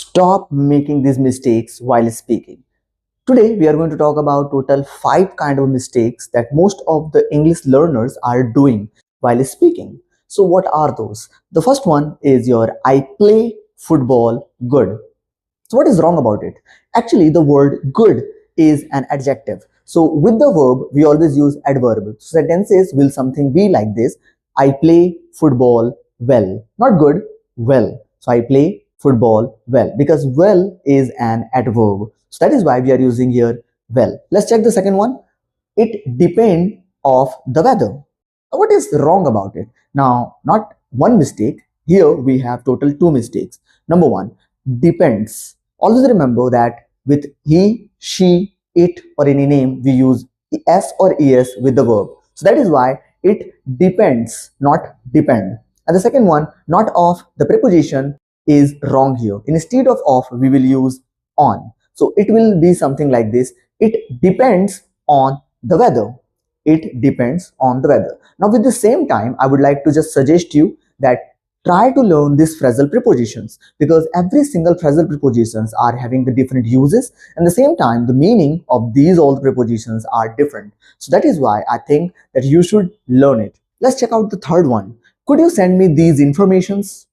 Stop making these mistakes while speaking. Today we are going to talk about total 5 kind of mistakes that most of the English learners are doing while speaking. So what are those? The first one is your I play football good. So what is wrong about it? Actually, the word good is an adjective. So with the verb, we always use adverb. So sentences will something be like this. I play football well. Not good, well. So I play football well because well is an adverb. So that is why we are using here well. Let's check the second one. It depends of the weather. What is wrong about it? Now, not one mistake. Here we have total 2 mistakes. Number one, depends. Always remember that with he, she, it or any name, we use s or es with the verb. So that is why it depends, not depend. And the second one, not of, the preposition is wrong here. Instead of, we will use on. So it will be something like this. It depends on the weather. It depends on the weather. Now with the same time, I would like to just suggest you that try to learn these phrasal prepositions, because every single phrasal prepositions are having the different uses, and the same time the meaning of these all the prepositions are different. So that is why I think that you should learn it. Let's check out the third one. Could you send me these informations?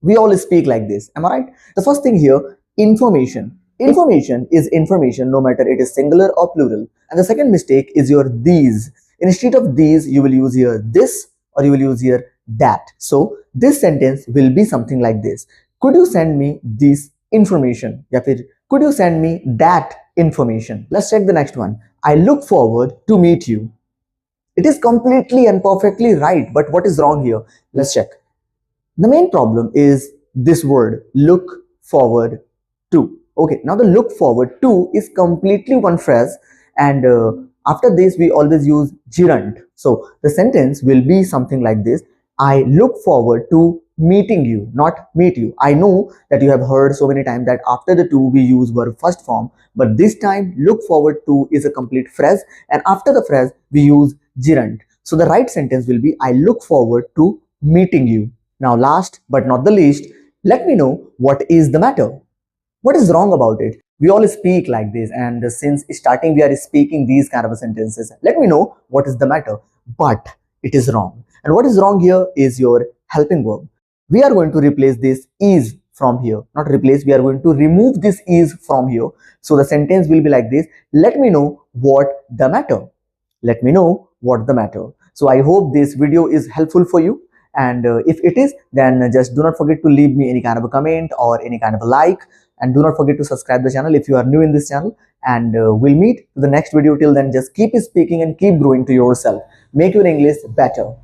We all speak like this, am I right? The first thing here, information. Information is information no matter it is singular or plural. And the second mistake is your these. Instead of these, you will use here this or you will use here that. So this sentence will be something like this. Could you send me this information? Ya fir, could you send me that information? Let's check the next one. I look forward to meet you. It is completely and perfectly right, but what is wrong here? Let's check. The main problem is this word, look forward to. Okay, now the look forward to is completely one phrase, and after this we always use gerund. So the sentence will be something like this. I look forward to meeting you, not meet you. I know that you have heard so many times that after the to we use verb first form, but this time look forward to is a complete phrase, and after the phrase we use gerund. So the right sentence will be I look forward to meeting you. Now last but not the least, let me know what is the matter. What is wrong about it? We all speak like this, and since starting we are speaking these kind of sentences. Let me know what is the matter. But it is wrong. And what is wrong here is your helping verb. We are going to replace this is from here. Not replace, we are going to remove this is from here. So the sentence will be like this. Let me know what the matter. Let me know what the matter. So I hope this video is helpful for you. And if it is, then just do not forget to leave me any kind of a comment or any kind of a like, and do not forget to subscribe the channel if you are new in this channel, and we'll meet to the next video. Till then, just keep speaking and keep growing to yourself. Make your English better.